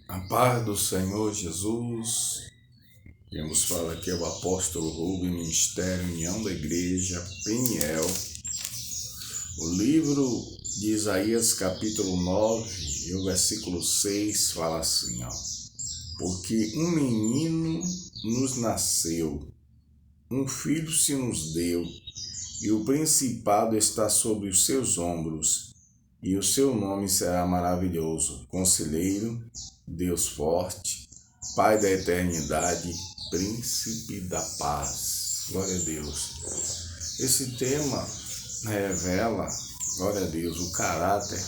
A paz do Senhor Jesus. Quem nos fala aqui é o apóstolo Rubem, Ministério União da Igreja, Peniel. O livro de Isaías, capítulo 9, e o versículo 6 fala assim, porque um menino nos nasceu, um filho se nos deu, e o principado está sobre os seus ombros, e o seu nome será maravilhoso, Conselheiro, Deus forte, Pai da eternidade, Príncipe da paz. Glória a Deus. Esse tema revela, glória a Deus, o caráter,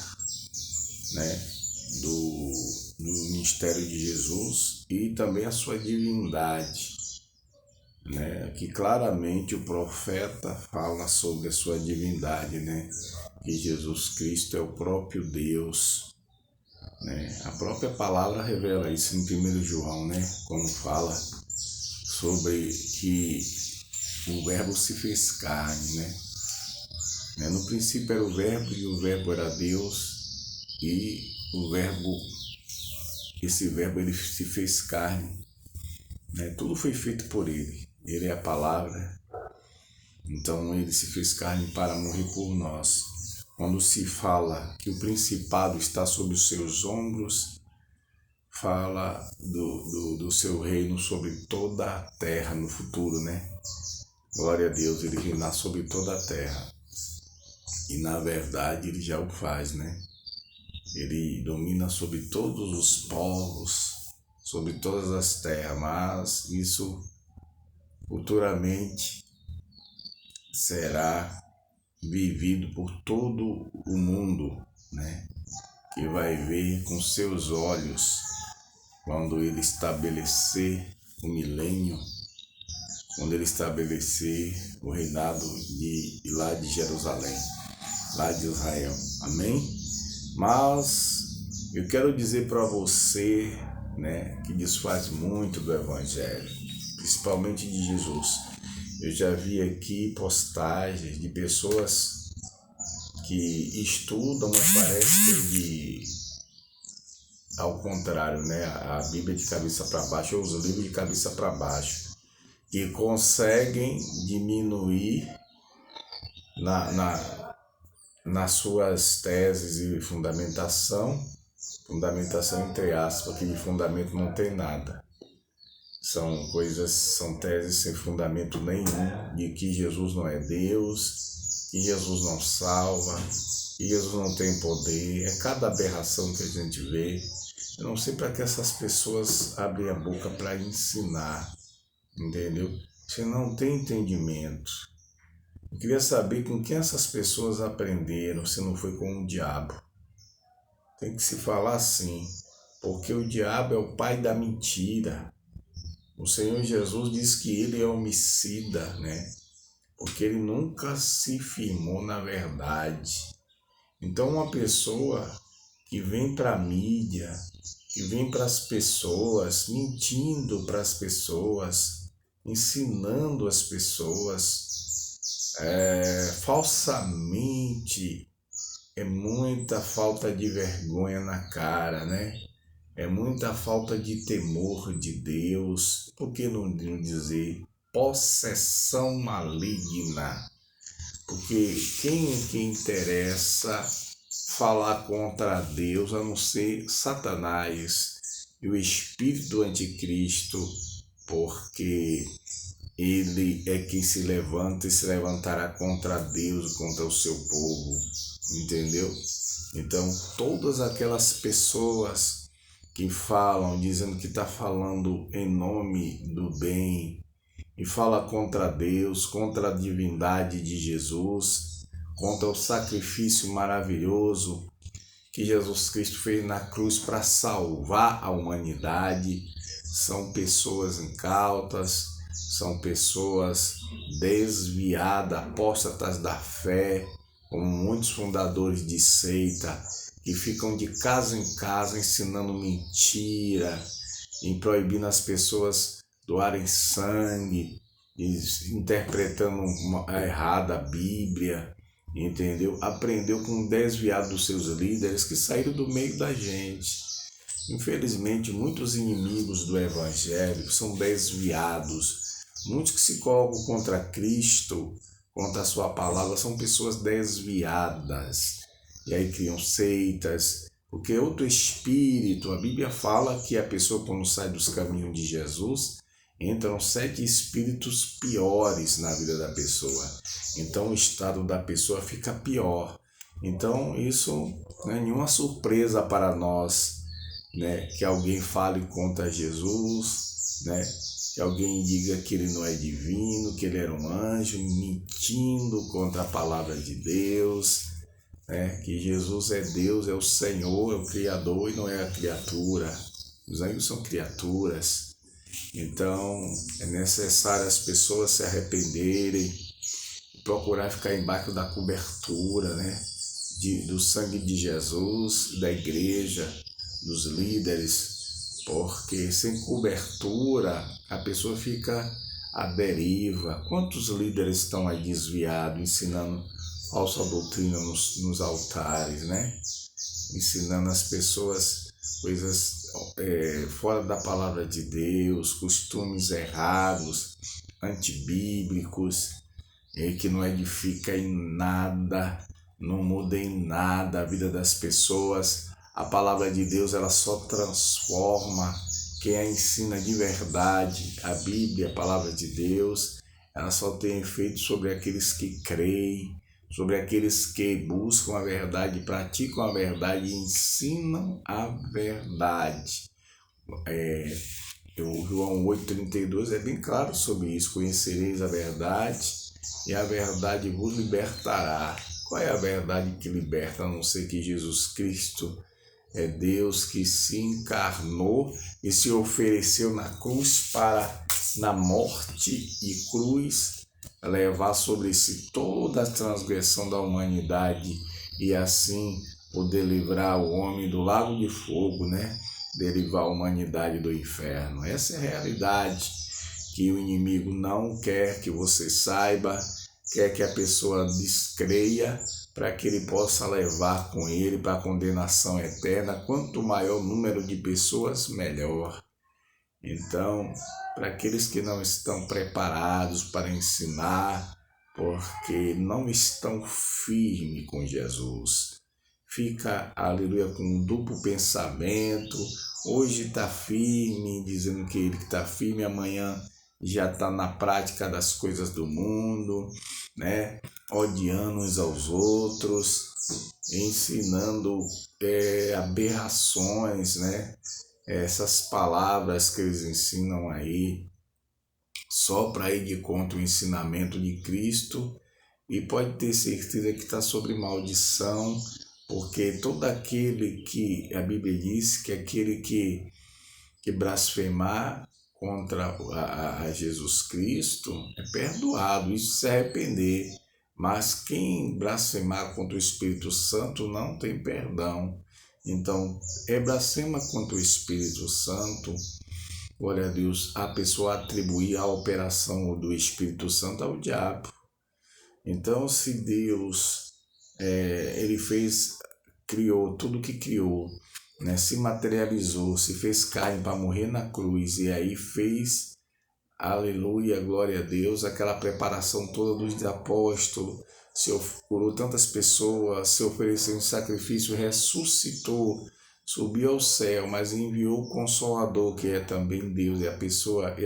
do ministério de Jesus e também a sua divindade. Que claramente o profeta fala sobre a sua divindade, que Jesus Cristo é o próprio Deus. A própria palavra revela isso em 1 João, quando fala sobre que o verbo se fez carne. No princípio era o verbo e o verbo era Deus, e esse verbo ele se fez carne. Tudo foi feito por ele. Ele é a palavra. Então ele se fez carne para morrer por nós. Quando se fala que o principado está sobre os seus ombros, fala do seu reino sobre toda a terra no futuro, Glória a Deus, ele reinar sobre toda a terra. E na verdade ele já o faz, Ele domina sobre todos os povos, sobre todas as terras, mas isso futuramente será vivido por todo o mundo, que vai ver com seus olhos quando ele estabelecer o milênio, quando ele estabelecer o reinado lá de Jerusalém, lá de Israel. Amém? Mas eu quero dizer para você, que desfaz muito do Evangelho, principalmente de Jesus. Eu já vi aqui postagens de pessoas que estudam, mas parece ao contrário, a Bíblia de cabeça para baixo, ou os livros de cabeça para baixo, que conseguem diminuir nas suas teses e fundamentação entre aspas, que de fundamento não tem nada. São teses sem fundamento nenhum, de que Jesus não é Deus, que Jesus não salva, que Jesus não tem poder. É cada aberração que a gente vê. Eu não sei para que essas pessoas abrem a boca para ensinar, entendeu? Você não tem entendimento. Eu queria saber com quem essas pessoas aprenderam, se não foi com o diabo. Tem que se falar assim, porque o diabo é o pai da mentira. O Senhor Jesus diz que ele é homicida, porque ele nunca se firmou na verdade. Então uma pessoa que vem para a mídia, que vem para as pessoas, mentindo para as pessoas, ensinando as pessoas, falsamente, é muita falta de vergonha na cara, É muita falta de temor de Deus, por que não dizer possessão maligna? Porque quem é que interessa falar contra Deus, a não ser Satanás e o espírito do anticristo, porque ele é quem se levanta e se levantará contra Deus, contra o seu povo, entendeu? Então, todas aquelas pessoas que falam, dizendo que está falando em nome do bem, e fala contra Deus, contra a divindade de Jesus, contra o sacrifício maravilhoso que Jesus Cristo fez na cruz para salvar a humanidade, são pessoas incautas, são pessoas desviadas, apóstatas da fé, como muitos fundadores de seita, que ficam de casa em casa ensinando mentira, e proibindo as pessoas doarem sangue, interpretando errada a Bíblia, entendeu? Aprendeu com um desviado dos seus líderes que saíram do meio da gente. Infelizmente, muitos inimigos do Evangelho são desviados. Muitos que se colocam contra Cristo, contra a sua palavra, são pessoas desviadas. E aí criam seitas, porque outro espírito, a Bíblia fala que a pessoa quando sai dos caminhos de Jesus, entram 7 espíritos piores na vida da pessoa. Então o estado da pessoa fica pior. Então isso não é nenhuma surpresa para nós, né? Que alguém fale contra Jesus, né? Que alguém diga que ele não é divino, que ele era um anjo, mentindo contra a palavra de Deus, né? Que Jesus é Deus, é o Senhor, é o Criador e não é a criatura. Os anjos são criaturas. Então é necessário as pessoas se arrependerem, procurar ficar embaixo da cobertura, né? Do sangue de Jesus, da igreja, dos líderes, porque sem cobertura a pessoa fica à deriva. Quantos líderes estão aí desviados, ensinando falsa doutrina nos altares, né? Ensinando as pessoas coisas fora da palavra de Deus, costumes errados, antibíblicos, que não edifica em nada, não muda em nada a vida das pessoas. A palavra de Deus, ela só transforma quem a ensina de verdade. A Bíblia, a palavra de Deus, ela só tem efeito sobre aqueles que creem, sobre aqueles que buscam a verdade, praticam a verdade e ensinam a verdade. O João 8,32 é bem claro sobre isso. Conhecereis a verdade e a verdade vos libertará. Qual é a verdade que liberta, a não ser que Jesus Cristo é Deus que se encarnou e se ofereceu na cruz para, na morte e cruz, levar sobre si toda a transgressão da humanidade e assim poder livrar o homem do lago de fogo, né? Derivar a humanidade do inferno. Essa é a realidade que o inimigo não quer que você saiba, quer que a pessoa descreia, para que ele possa levar com ele para a condenação eterna. Quanto maior o número de pessoas, melhor. Então, para aqueles que não estão preparados para ensinar, porque não estão firmes com Jesus, fica, aleluia, com um duplo pensamento. Hoje está firme, dizendo que ele está firme, amanhã já está na prática das coisas do mundo, né? Odiando uns aos outros, ensinando aberrações, né? Essas palavras que eles ensinam aí, só para ir de contra o ensinamento de Cristo, e pode ter certeza que está sobre maldição, porque todo aquele que, a Bíblia diz que aquele que blasfemar contra a Jesus Cristo é perdoado, isso se arrepender. Mas quem blasfemar contra o Espírito Santo não tem perdão. Então, blasfema contra o Espírito Santo, glória a Deus, a pessoa atribuir a operação do Espírito Santo ao diabo. Então, se Deus, ele criou tudo que criou, né, se materializou, se fez carne para morrer na cruz e aí fez, aleluia, glória a Deus, aquela preparação toda dos apóstolos, se curou tantas pessoas, se ofereceu em sacrifício, ressuscitou, subiu ao céu, mas enviou o Consolador, que é também Deus, a pessoa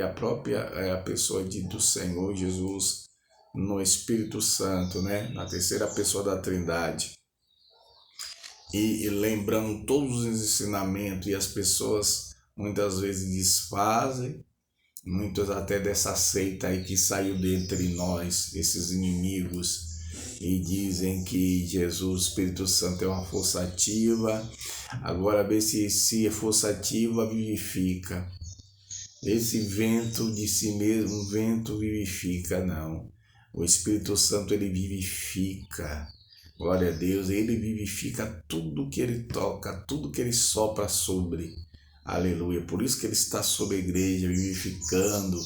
do Senhor Jesus no Espírito Santo, né, na terceira pessoa da Trindade. E lembrando todos os ensinamentos, e as pessoas muitas vezes desfazem, muitos até dessa seita aí que saiu dentre nós, esses inimigos, e dizem que Jesus, Espírito Santo, é uma força ativa. Agora vê se é força ativa, vivifica. Esse vento de si mesmo, vento vivifica, não. O Espírito Santo, ele vivifica. Glória a Deus, ele vivifica tudo que ele toca, tudo que ele sopra sobre. Aleluia, por isso que ele está sobre a igreja, vivificando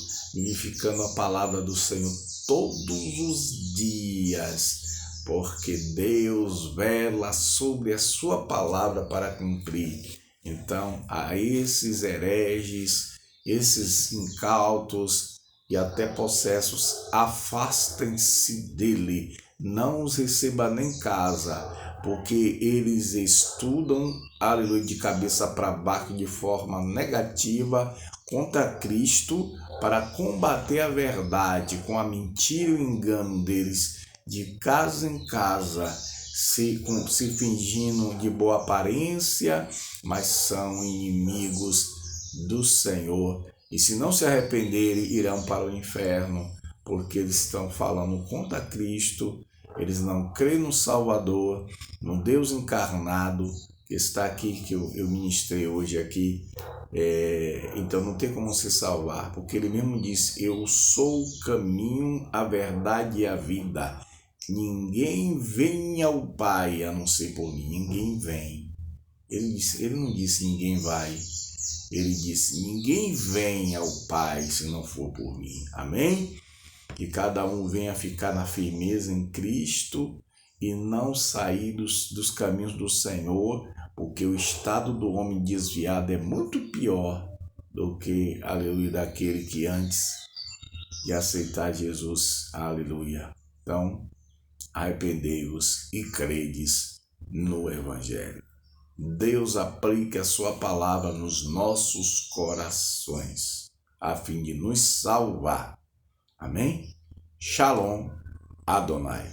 a palavra do Senhor todos os dias, porque Deus vela sobre a sua palavra para cumprir. Então, a esses hereges, esses incautos e até possessos, afastem-se dele, não os receba nem em casa, porque eles estudam, aleluia, de cabeça para baixo de forma negativa contra Cristo para combater a verdade com a mentira e o engano deles, de casa em casa, se fingindo de boa aparência, mas são inimigos do Senhor. E se não se arrependerem, irão para o inferno, porque eles estão falando contra Cristo, eles não creem no Salvador, no Deus encarnado, que está aqui, que eu ministrei hoje aqui. Então não tem como se salvar, porque ele mesmo disse: eu sou o caminho, a verdade e a vida. Ninguém vem ao Pai a não ser por mim. Ninguém vem. Ele não disse ninguém vai. Ele disse: ninguém vem ao Pai se não for por mim. Amém? Que cada um venha ficar na firmeza em Cristo e não sair dos caminhos do Senhor, porque o estado do homem desviado é muito pior do que, aleluia, daquele que antes de aceitar Jesus, aleluia. Então, arrependei-vos e credes no Evangelho. Deus aplique a sua palavra nos nossos corações, a fim de nos salvar. Amém? Shalom Adonai.